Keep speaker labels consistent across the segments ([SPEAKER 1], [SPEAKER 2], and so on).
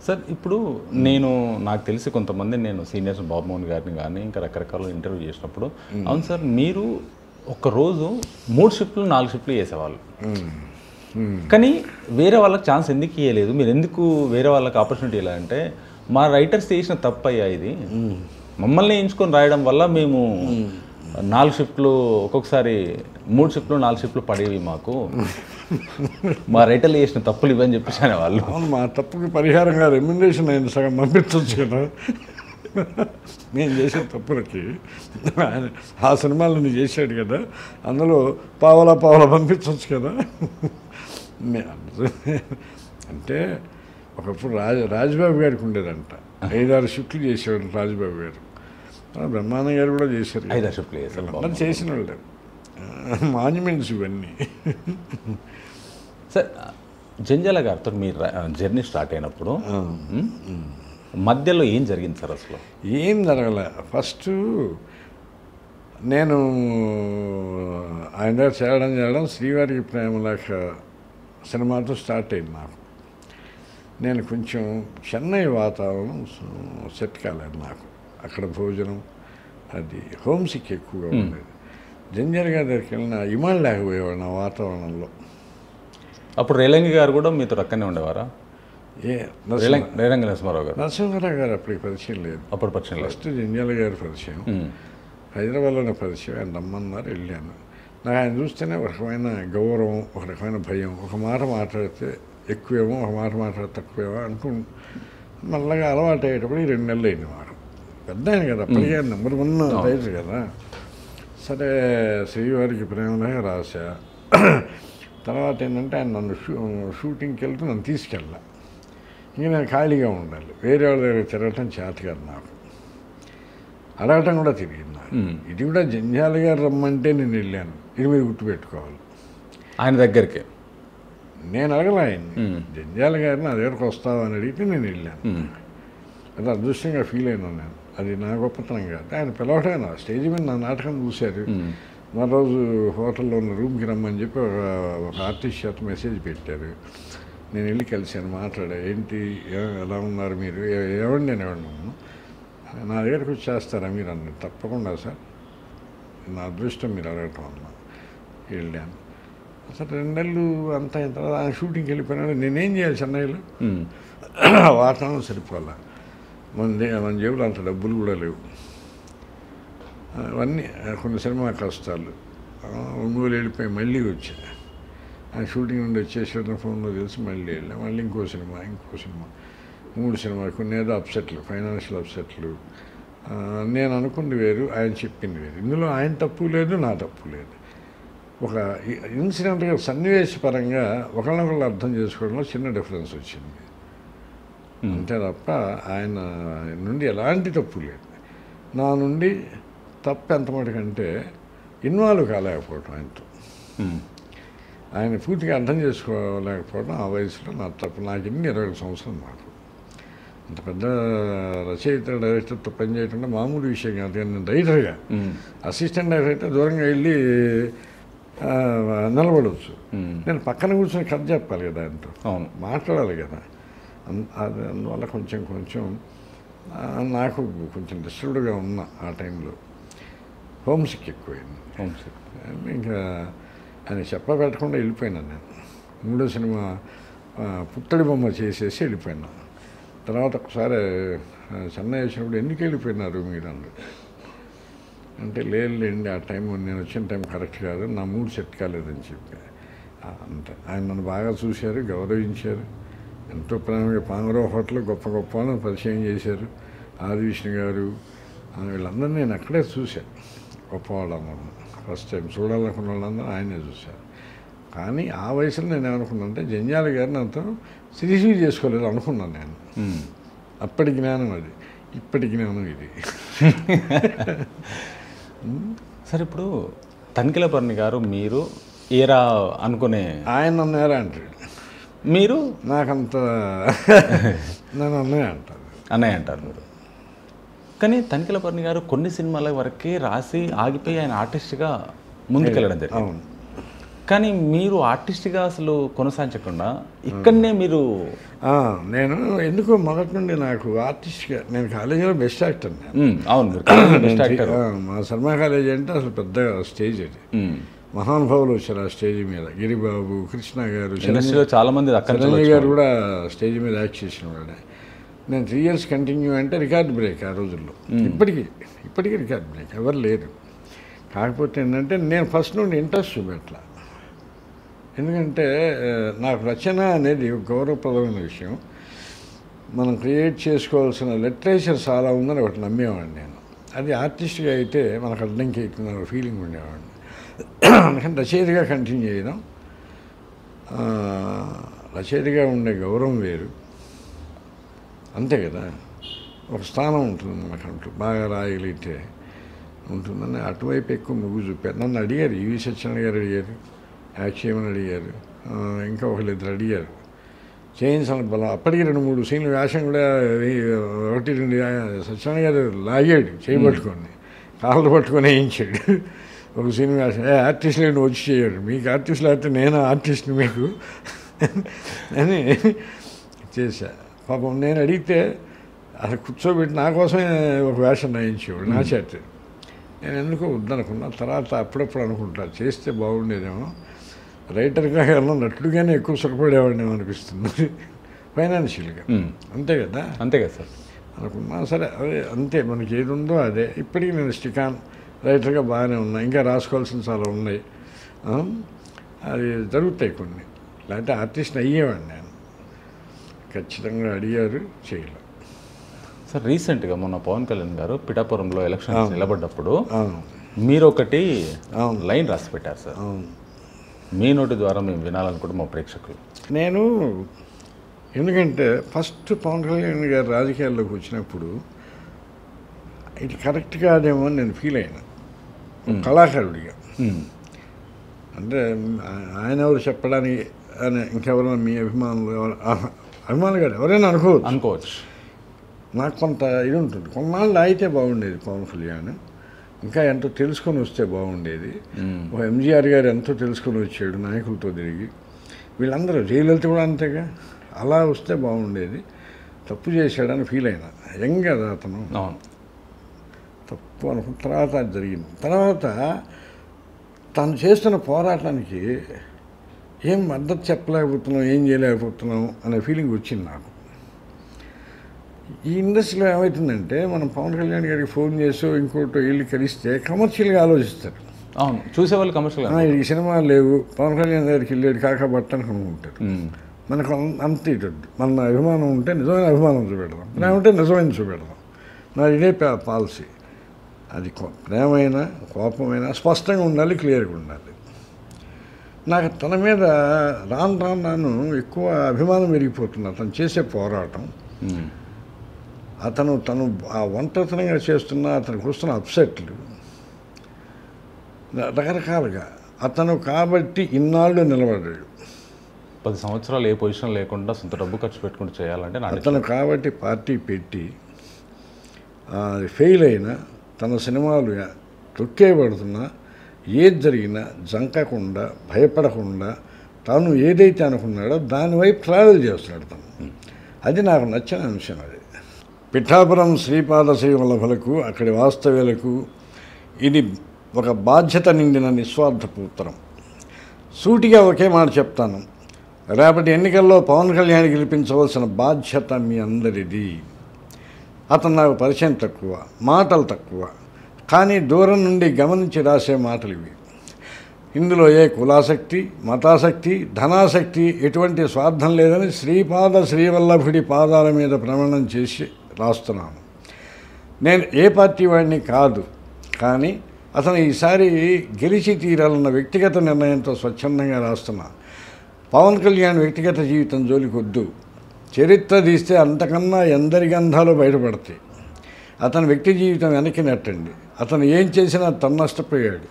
[SPEAKER 1] Sir ఇప్పుడు నాకు తెలిసి కొంతమంది నేను సీనియర్స్ బాబుమోహన్ గారిని కానీ ఇంకా రకరకాల ఇంటర్వ్యూ చేసినప్పుడు అవును సార్ మీరు ఒక్కరోజు 3 షిఫ్ట్లు 4 షిఫ్ట్లు చేసేవాళ్ళు, కానీ వేరే వాళ్ళకి ఛాన్స్ ఎందుకు ఇవ్వలేదు, మీరు ఎందుకు వేరే వాళ్ళకి ఆపర్చునిటీ ఇవ్వాలంటే మా రైటర్స్ చేసిన తప్పు అయ్యా ఇది, మమ్మల్ని ఎంచుకొని రాయడం వల్ల మేము 4 షిఫ్ట్లు ఒక్కొక్కసారి 3 షిఫ్ట్లు 4 షిఫ్ట్లు పడేవి మాకు, మా రైటర్లు చేసిన తప్పులు ఇవని చెప్పేసి అనేవాళ్ళు.
[SPEAKER 2] అవును, మా తప్పుకి పరిహారంగా రెమ్యునరేషన్ అయింది, సగం పంపించవచ్చు కదా. నేను చేసిన తప్పులకి ఆ సినిమాలను చేశాడు కదా, అందులో పావలా పంపించవచ్చు కదా. అంటే ఒకప్పుడు రాజబాబు గారికి ఉండేదంట, 5-6 షిఫ్ట్లు చేసేవాడు రాజబాబు గారు. బ్రహ్మానంద గారు కూడా చేశారు,
[SPEAKER 1] 5-6 షిఫ్ట్లు చేశారు.
[SPEAKER 2] అందరూ చేసిన వాళ్ళు మాన్యుమెంట్స్ ఇవన్నీ.
[SPEAKER 1] సార్ జంజాల గారితో మీరు జర్నీ స్టార్ట్ అయినప్పుడు మధ్యలో ఏం జరిగింది సార్? అసలు
[SPEAKER 2] ఏం జరగలే. ఫస్ట్ నేను ఆయన దగ్గర చేయడం శ్రీవారికి ప్రేమలేఖ సినిమాతో స్టార్ట్ అయింది నాకు. నేను కొంచెం చెన్నై వాతావరణం సెట్ కాలేదు నాకు, అక్కడ భోజనం అది హోమ్ సిక్ ఎక్కువగా ఉండేది. జంజాల గారి దగ్గరికి వెళ్ళిన ఇమాన్ లేకపోయేవాడు నా వాతావరణంలో.
[SPEAKER 1] అప్పుడు రేలంగి గారు కూడా మీతో రక్కనే ఉండేవారా? రేలంగి నరసింహారావు గారు,
[SPEAKER 2] నరసింహారావు గారు అప్పటికి పరిచయం లేదు,
[SPEAKER 1] అప్పుడు పరిచయం లేదు.
[SPEAKER 2] ఫస్ట్ జంజాల గారి పరిచయం హైదరాబాద్లోనే పరిచయం. ఆయన రమ్మన్నారు, వెళ్ళాను. నాకు ఆయన చూస్తేనే ఒక రకమైన గౌరవం, ఒక రకమైన భయం. ఒక మాట మాట్లాడితే ఎక్కువేమో, ఒక మాట మాట్లాడితే తక్కువేమో అంటూ మళ్ళగా అలవాటు అయ్యేటప్పుడు 2 నెలలు అయింది వాడు. పెద్ద ఆయన కదా, అప్పటికే నెంబర్ 1 రైటర్ కదా. సరే శ్రీవారికి ప్రేమలేఖ రాశా. తర్వాత ఏంటంటే ఆయన నన్ను షూటింగ్కి వెళ్తే నన్ను తీసుకెళ్ళా. ఇంక నేను ఖాళీగా ఉండాలి, వేరే వాళ్ళ దగ్గర తిరగటం చేత కాదు నాకు, అడగటం కూడా తిరిగింది నాకు. ఇది కూడా జంజాల గారు రమ్మంటే నేను వెళ్ళాను, ఇది మీరు గుర్తుపెట్టుకోవాలి.
[SPEAKER 1] ఆయన దగ్గరికి
[SPEAKER 2] నేను అడగలే ఆయన్ని, జంజాల గారిని నా దగ్గరకు వస్తావు అని అడిగితే నేను వెళ్ళాను. అది అదృష్టంగా ఫీల్ అయినాను నేను, అది నా గొప్పతనం కాదు. ఆయన పిలవటం స్టేజ్ మీద నా నాటకం చూశారు. మరోజు హోటల్లో ఉన్న రూమ్కి రమ్మని చెప్పి ఒక ఆర్టిస్ట్ చేత మెసేజ్ పెట్టారు. నేను వెళ్ళి కలిశాను, మాట్లాడా. ఏంటి ఎలా ఉన్నారు మీరు, ఏమండి నేను ఏమన్నాను, నా దగ్గరకు వచ్చి చేస్తారా మీరు అన్నారు. తప్పకుండా సార్, నా అదృష్టం మీరు అడగటం అన్న. వెళ్ళాను. అసలు 2 నెలలు అంతా అయిన తర్వాత ఆయన షూటింగ్కి వెళ్ళిపోయినాడు. నేనేం చేయాలి చెన్నైలో, వాతావరణం సరిపోలే, మన జేబులో అంత డబ్బులు కూడా లేవు. అవన్నీ కొన్ని సినిమా కష్టాలు. ఒంగోలు వెళ్ళిపోయి మళ్ళీ వచ్చా. ఆయన షూటింగ్ నుండి వచ్చేసిన ఫోన్లో తెలిసి మళ్ళీ వెళ్ళా. మళ్ళీ ఇంకో సినిమా 3 సినిమాలు. కొన్ని ఏదో అప్సెట్లు, ఫైనాన్షియల్ అప్సెట్లు. నేను అనుకుంది వేరు, ఆయన చెప్పింది వేరు. ఇందులో ఆయన తప్పు లేదు, నా తప్పు లేదు. ఒక ఇన్సిడెంట్గా సన్నివేశపరంగా ఒకళ్ళనొకళ్ళు అర్థం చేసుకోవడంలో చిన్న డిఫరెన్స్ వచ్చింది అంతే తప్ప ఆయన నుండి ఎలాంటి తప్పు లేదు. నా నుండి తప్పు ఎంత మటుకంటే ఇన్వాల్వ్ కాలేకపోవడం ఆయనతో, ఆయన పూర్తిగా అర్థం చేసుకోలేకపోవడం ఆ వయసులో నా తప్పు. నాకు 20 సంవత్సరాలు నాకు. అంత పెద్ద రచయిత డైరెక్టర్తో పనిచేయకుండా మామూలు విషయం కాదు. కానీ నేను రైటర్గా అసిస్టెంట్ డైరెక్టర్ దూరంగా వెళ్ళి నిలబడవచ్చు. నేను పక్కన కూర్చొని కథ చెప్పాలి కదా, ఆయనతో మాట్లాడాలి కదా. అది అందువల్ల కొంచెం నాకు కొంచెం డిస్టర్బ్డ్గా ఉన్నా ఆ టైంలో. హోమ్ సిక్ ఎక్కువైంది. ఇంకా ఆయన చెప్పబెట్టకుండా వెళ్ళిపోయినాను నేను. 3వ సినిమా పుత్తడి బొమ్మ చేసేసి వెళ్ళిపోయినా. తర్వాత ఒకసారి చెన్నై వచ్చినప్పుడు ఎందుకు వెళ్ళిపోయినారు మీరు అన్నారు. అంటే లేదండి, ఆ టైం నేను వచ్చిన టైం కరెక్ట్ కాదు, నా మూడ్ సెట్ కాలేదని చెప్పి. అంతే. ఆయన నన్ను బాగా చూశారు, గౌరవించారు. ఎంతో ప్రేమగా పాంగరావు హోటల్ గొప్ప వాళ్ళని పరిచయం చేశారు. ఆది విష్ణు గారు వీళ్ళందరినీ నేను అక్కడే చూశాను. గొప్పవాళ్ళందరూ ఫస్ట్ టైం చూడాలనుకున్న వాళ్ళందరూ ఆయనే చూశారు. కానీ ఆ వయసులో నేను ఏమనుకున్నానంటే జంజాల గారిని అంతా రిసీవ్ చేసుకోలేదు అనుకున్నాను నేను. అప్పటి జ్ఞానం అది, ఇప్పటి జ్ఞానం ఇది.
[SPEAKER 1] సార్ ఇప్పుడు తనిఖీలపర్ణి గారు మీరు ఏరా అనుకునే,
[SPEAKER 2] ఆయన నన్ను ఏరా అంటాడు,
[SPEAKER 1] మీరు
[SPEAKER 2] నాకంత నన్ను అన్నయ్య
[SPEAKER 1] అంటారు మీరు. కానీ తనిఖీలపర్ణి గారు కొన్ని సినిమాల వరకే రాసి ఆగిపోయి ఆయన ఆర్టిస్ట్గా ముందుకెళ్ళడం జరిగింది. కానీ మీరు ఆర్టిస్ట్గా అసలు కొనసాగించకుండా ఇక్కడనే మీరు
[SPEAKER 2] నేను ఎందుకో మొదటి నుండి నాకు ఆర్టిస్ట్గా నేను కాలేజీలో బెస్ట్ యాక్టర్
[SPEAKER 1] అవును మీరు బెస్ట్ యాక్టర్.
[SPEAKER 2] మా శర్మ కాలేజీ అంటే అసలు పెద్ద స్టేజ్ అది. మహానుభావులు వచ్చారు ఆ స్టేజ్ మీద. గిరిబాబు, కృష్ణ గారు,
[SPEAKER 1] ఇండస్ట్రీలో చాలా మంది
[SPEAKER 2] చిరంజీవి గారు కూడా స్టేజ్ మీద యాక్ట్ చేసిన వాడే. నేను 3 years కంటిన్యూ అంటే రికార్డ్ బ్రేక్ ఆ రోజుల్లో. ఇప్పటికీ రికార్డ్ బ్రేక్ ఎవరు లేరు. కాకపోతే ఏంటంటే నేను ఫస్ట్ నుండి ఇంట్రెస్ట్ చూపెట్లా. ఎందుకంటే నాకు రచన అనేది గౌరవప్రదమైన విషయం. మనం క్రియేట్ చేసుకోవాల్సిన లిటరేచర్ చాలా ఉందని ఒకటి నమ్మేవాడిని నేను. అది ఆర్టిస్ట్గా అయితే మనకు అడ్డంకి అవుతుందని ఫీలింగ్ ఉండేవాడిని. అందుకని రచయితగా కంటిన్యూ చేయడం, రచయితగా ఉండే గౌరవం వేరు, అంతే కదా. ఒక స్థానం ఉంటుంది మనకంటూ, బాగా రాయగలిగితే ఉంటుందని అటువైపు ఎక్కువ మొగ్గు చూపారు. నన్ను అడిగారు, ఈవి సత్యనారాయణ గారు అడిగారు, యాక్ట్ చేయమని అడిగారు, ఇంకా ఒకళ్ళిద్దరు అడిగారు చేయించాలని బలం. అప్పటికి 2-3 సీన్లు వేషం కూడా 1-2 సత్యనారాయణ గారు లాగాడు చేయబట్టుకొని, కాళ్ళు పట్టుకొని వేయించాడు. ఒక సీన్ వేషం ఆర్టిస్టులు వచ్చి చేయడు, మీకు ఆర్టిస్టులు అయితే నేను ఆర్టిస్ట్ని మీకు అని చేశా. పాపం నేను అడిగితే అసలు కూర్చోబెట్టి నా కోసమే ఒక వేషం రాయించేవాడు నా చేత. నేను ఎందుకో వద్దనుకున్నా. తర్వాత అప్పుడప్పుడు అనుకుంటా చేస్తే బాగుండేదేమో, రైటర్గా కన్నా నటుడుగానే ఎక్కువ సుఖపడేవాడినేమో అనిపిస్తుంది ఫైనాన్షియల్గా. అంతే కదా
[SPEAKER 1] సార్
[SPEAKER 2] అనుకున్నా. సరే అదే అంతే, మనకి ఏది ఉందో అదే. ఇప్పటికీ నేను స్టికాన్ రైటర్గా బాగానే ఉన్నా, ఇంకా రాసుకోవాల్సిన చాలా ఉన్నాయి. అది జరుగుతాయి కొన్ని. లేకపోతే ఆర్టిస్ట్ అయ్యేవాడిని నేను. ఖచ్చితంగా అడిగారు, చేయలేదు
[SPEAKER 1] సార్. రీసెంట్గా మొన్న పవన్ కళ్యాణ్ గారు పిఠాపురంలో ఎలక్షన్స్ నిలబడ్డప్పుడు మీరు ఒకటి లైన్ రాసి పెట్టారు సార్. మీ నోటి ద్వారా మేము వినాలనుకుంటే మా ప్రేక్షకులు.
[SPEAKER 2] నేను ఎందుకంటే ఫస్ట్ పవన్ కళ్యాణ్ గారు రాజకీయాల్లోకి వచ్చినప్పుడు ఇది కరెక్ట్ కాదేమో అని నేను ఫీల్ అయినా కళాకారుడిగా. అంటే ఆయన ఎవరు చెప్పడానికి అని ఇంకెవరైనా మీ అభిమానులు గారు ఎవరైనా అనుకోవచ్చు. నాకు కొంత ఇది ఉంటుంది. కొన్నాళ్ళు అయితే బాగుండేది పవన్ కళ్యాణ్, ఇంకా ఎంతో తెలుసుకొని వస్తే బాగుండేది. ఒక ఎంజీఆర్ గారు ఎంతో తెలుసుకొని వచ్చాడు నాయకులతో తిరిగి. వీళ్ళందరూ జయలలిత కూడా అంతేగా, అలా వస్తే బాగుండేది. తప్పు చేశాడని ఫీల్ అయినా. యంగ్ కదా అతను, తప్పు అనుకున్న తర్వాత అది జరిగింది. తర్వాత తను చేస్తున్న పోరాటానికి ఏం మద్దతు చెప్పలేకపోతున్నాం, ఏం చేయలేకపోతున్నాం అనే ఫీలింగ్ వచ్చింది నాకు. ఈ ఇండస్ట్రీలో ఏమవుతుందంటే మనం పవన్ కళ్యాణ్ గారికి ఫోన్ చేసి ఇంకోటి వెళ్ళి కలిస్తే కమర్షియల్గా ఆలోచిస్తారు.
[SPEAKER 1] అవును, చూసేవాళ్ళు కమర్షియల్గా
[SPEAKER 2] ఈ సినిమాలు లేవు, పవన్ కళ్యాణ్ గారికి వెళ్ళాడు కాకబట్టని అనుకుంటారు. మనకు అంత ఇటద్దు. మన అభిమానం ఉంటే నిజమైన అభిమానం చూపెడదాం, ప్రేమ ఉంటే నిజమైన చూపెడదాం. నా ఇదే పాలసీ. అది ప్రేమైనా కోపమైనా స్పష్టంగా ఉండాలి, క్లియర్గా ఉండాలి. నాకు తన మీద రాను ఎక్కువ అభిమానం పెరిగిపోతుంది. అతను చేసే పోరాటం, తను ఆ ఒంటరితనంగా చేస్తున్న అతనికి వస్తున్న అప్సెట్లు రకరకాలుగా. అతను కాబట్టి ఇన్నాళ్ళు నిలబడ్డాడు.
[SPEAKER 1] 10 సంవత్సరాలు ఏ పొజిషన్ లేకుండా సొంత డబ్బు ఖర్చు పెట్టుకుంటూ చేయాలంటే
[SPEAKER 2] అతను కాబట్టి పార్టీ పెట్టి ఫెయిల్ అయినా తన సినిమాలు తొక్కేయబడుతున్నా ఏది జరిగినా జంకకుండా భయపడకుండా తాను ఏదైతే అనుకున్నాడో దానివైపు ట్రావెల్ చేస్తున్నాడు తను. అది నాకు నచ్చిన అంశం. అది పిఠాపురం శ్రీపాద శ్రీవల్లభులకు అక్కడి వాస్తవ్యులకు ఇది ఒక బాధ్యత నిండిన నిస్వార్థపు ఉత్తరం. సూటిగా ఒకే మాట చెప్తాను, రేపటి ఎన్నికల్లో పవన్ కళ్యాణ్ గెలిపించవలసిన బాధ్యత మీ అందరిది. అతను నాకు పరిచయం తక్కువ, మాటలు తక్కువ, కానీ దూరం నుండి గమనించి రాసే మాటలు ఇవి. ఇందులో ఏ కులాసక్తి, మతాసక్తి, ధనాసక్తి, ఎటువంటి స్వార్థం లేదని శ్రీపాద శ్రీవల్లభుడి పాదాల మీద ప్రమాణం చేసి రాస్తున్నాను. నేను ఏ పార్టీ వాడిని కాదు, కానీ అతను ఈసారి గెలిచి తీరాలన్న వ్యక్తిగత నిర్ణయంతో స్వచ్ఛందంగా రాస్తున్నా. పవన్ కళ్యాణ్ వ్యక్తిగత జీవితం జోలికొద్దు. చరిత్ర తీస్తే అంతకన్నా ఎందరి గంధాలు బయటపడతాయి. అతని వ్యక్తి జీవితం వెనక్కి నెట్టండి. అతను ఏం చేసినా తను నష్టపోయాడు,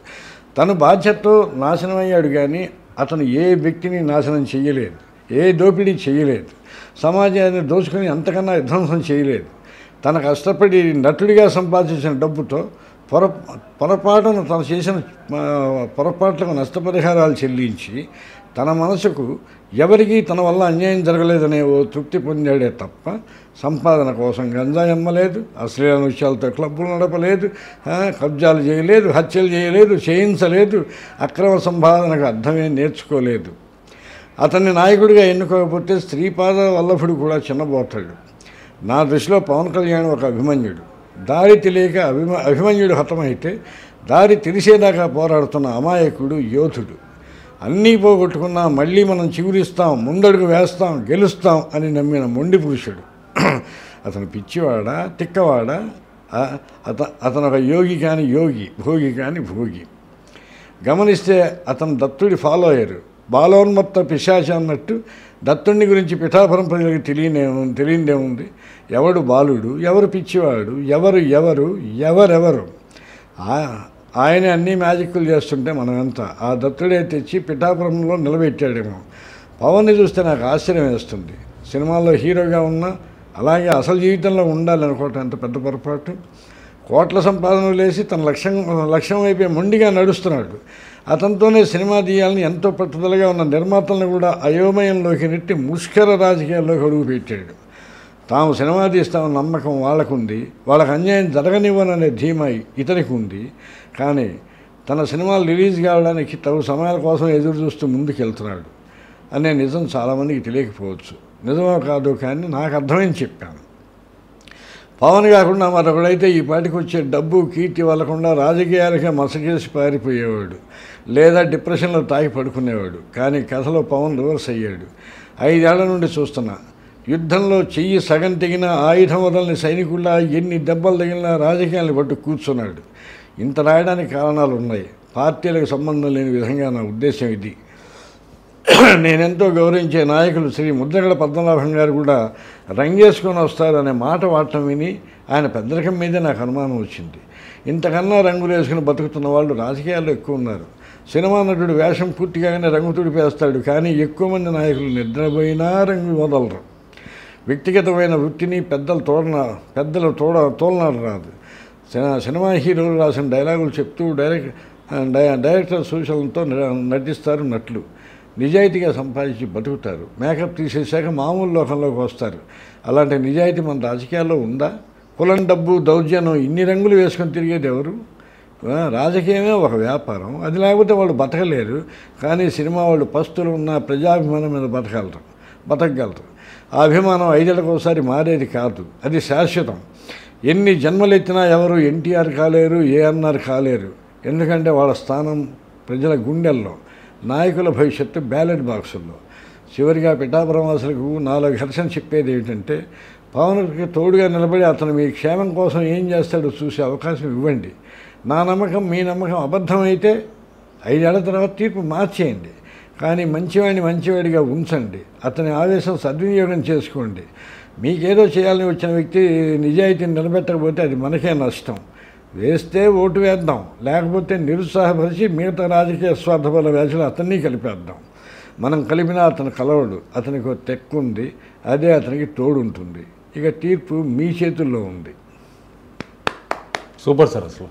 [SPEAKER 2] తను బాధ్యతతో నాశనమయ్యాడు, కానీ అతను ఏ వ్యక్తిని నాశనం చేయలేదు, ఏ దోపిడీ చేయలేదు, సమాజాన్ని దోచుకొని అంతకన్నా విధ్వంసం చేయలేదు. తన కష్టపడి నటుడిగా సంపాదించిన డబ్బుతో పొరపాటును తను చేసిన పొరపాట్లకు నష్టపరిహారాలు చెల్లించి తన మనసుకు ఎవరికీ తన వల్ల అన్యాయం జరగలేదనే ఓ తృప్తి పొందాడే తప్ప సంపాదన కోసం గంజాయి అమ్మలేదు, అశ్లీల విషయాలతో క్లబ్బులు నడపలేదు, కబ్జాలు చేయలేదు, హత్యలు చేయలేదు, చేయించలేదు, అక్రమ సంపాదనకు అర్థమే నేర్చుకోలేదు. అతన్ని నాయకుడిగా ఎన్నుకోకపోతే శ్రీపాద వల్లభుడు కూడా చిన్నబోతాడు. నా దృష్టిలో పవన్ కళ్యాణ్ ఒక అభిమన్యుడు. దారి తెలియక అభిమన్యుడు హతమైతే దారి తెలిసేదాకా పోరాడుతున్న అమాయకుడు యోధుడు. అన్నీ పోగొట్టుకున్నా మళ్ళీ మనం చిగురిస్తాం, ముందడుగు వేస్తాం, గెలుస్తాం అని నమ్మిన మొండి పురుషుడు. అతను పిచ్చివాడా, తిక్కవాడా? అతను ఒక యోగి కాని యోగి, భోగి కాని భోగి. గమనిస్తే అతను దత్తుడి ఫాలోయరు. బాలోన్మత్త పిశాచి అన్నట్టు దత్తుడిని గురించి పిఠాపురం ప్రజలకు తెలియదేముంది. ఎవడు బాలుడు, ఎవరు పిచ్చివాడు, ఎవరెవరు. ఆయనే అన్ని మ్యాజిక్లు చేస్తుంటే మనం ఎంత ఆ దత్తుడే తెచ్చి పిఠాపురంలో నిలబెట్టాడేమో. పవన్ని చూస్తే నాకు ఆశ్చర్యం వేస్తుంది. సినిమాల్లో హీరోగా ఉన్నా అలాగే అసలు జీవితంలో ఉండాలనుకోవటం ఎంత పెద్ద పొరపాటు. కోట్ల సంపాదనలు లేసి తన లక్ష్యం అయిపోయి మొండిగా నడుస్తున్నాడు. అతనితోనే సినిమా తీయాలని ఎంతో పట్టుదలగా ఉన్న నిర్మాతలను కూడా అయోమయంలోకి నెట్టి ముష్కర రాజకీయాల్లోకి అడుగుపెట్టాడు. తాము సినిమా తీస్తామన్న నమ్మకం వాళ్ళకుంది, వాళ్ళకు అన్యాయం జరగనివ్వననే ధీమా ఇతనికి ఉంది. కానీ తన సినిమాలు రిలీజ్ కావడానికి తగు సమయాల కోసం ఎదురు చూస్తూ ముందుకెళ్తున్నాడు అనే నిజం చాలామందికి తెలియకపోవచ్చు. నిజమో కాదో కానీ నాకు అర్థమైంది చెప్పాను. పవన్ కాకుండా మరొకడైతే ఈ పాటికి వచ్చే డబ్బు కీర్తి వల్లకుండా రాజకీయాలకే మసకేసి పారిపోయేవాడు, లేదా డిప్రెషన్లో తాగి పడుకునేవాడు. కానీ కథలో పవన్ రివర్స్ అయ్యాడు. 5 ఏళ్ల నుండి చూస్తున్నా. యుద్ధంలో చెయ్యి సగం తెగిన ఆయుధం వదలని సైనికుల్లా ఎన్ని దెబ్బలు తగిలినా రాజకీయాలను పట్టు కూర్చున్నాడు. ఇంత రాయడానికి కారణాలు ఉన్నాయి. పార్టీలకు సంబంధం లేని విధంగా నా ఉద్దేశం ఇది. నేనెంతో గౌరవించే నాయకులు శ్రీ ముద్రగడ పద్మనాభం గారు కూడా రంగేసుకొని వస్తారనే మాట వాడటం విని ఆయన పెద్దరికం మీదే నాకు అనుమానం వచ్చింది. ఇంతకన్నా రంగులు వేసుకుని బతుకుతున్న వాళ్ళు రాజకీయాల్లో ఎక్కువ ఉన్నారు. సినిమా నటుడు వేషం పూర్తిగానే రంగు తుడిపేస్తాడు, కానీ ఎక్కువ మంది నాయకులు నిద్రపోయినా రంగు వదలరు. వ్యక్తిగతమైన వృత్తిని పెద్దలు తోలనాడు రాదు. సినిమా హీరోలు రాసిన డైలాగులు చెప్తూ డైరెక్టర్ సూచనలతో నటిస్తారు నటులు. నిజాయితీగా సంపాదించి బతుకుతారు. మేకప్ తీసేశాక మామూలు లోకంలోకి వస్తారు. అలాంటి నిజాయితీ మన రాజకీయాల్లో ఉందా? కులం, డబ్బు, దౌర్జన్యం ఇన్ని రంగులు వేసుకొని తిరిగేది ఎవరు? రాజకీయమే ఒక వ్యాపారం. అది లేకపోతే వాళ్ళు బతకలేరు. కానీ సినిమా వాళ్ళు పస్తులు ఉన్న ప్రజాభిమానం మీద బతకగలరు. ఆ అభిమానం 5 ఏళ్ళకి ఒకసారి మారేది కాదు, అది శాశ్వతం. ఎన్ని జన్మలెత్తినా ఎవరు ఎన్టీఆర్ కాలేరు, ఏఎన్ఆర్ కాలేరు. ఎందుకంటే వాళ్ళ స్థానం ప్రజల గుండెల్లో, నాయకుల భవిష్యత్తు బ్యాలెట్ బాక్సుల్లో. చివరిగా పిఠాపురం వాసులకు 4 ఘర్షణ చెప్పేది ఏమిటంటే, పవన్కి తోడుగా నిలబడి అతను మీ క్షేమం కోసం ఏం చేస్తాడో చూసే అవకాశం ఇవ్వండి. నా నమ్మకం మీ నమ్మకం అబద్ధమైతే 5 ఏళ్ల తర్వాత తీర్పు మార్చేయండి. కానీ మంచివాడిగా ఉంచండి. అతని ఆవేశం సద్వినియోగం చేసుకోండి. మీకేదో చేయాలని వచ్చిన వ్యక్తి నిజాయితీని నిలబెట్టకపోతే అది మనకే నష్టం. వేస్తే ఓటు వేద్దాం, లేకపోతే నిరుత్సాహపరిచి మిగతా రాజకీయ స్వార్థపర వ్యాధులు అతన్ని కలిపేద్దాం. మనం కలిపినా అతను కలవడు. అతనికి ఒక తెక్కు ఉంది, అదే అతనికి తోడుంటుంది. ఇక తీర్పు మీ చేతుల్లో ఉంది.
[SPEAKER 1] సూపర్ సార్ అసలు.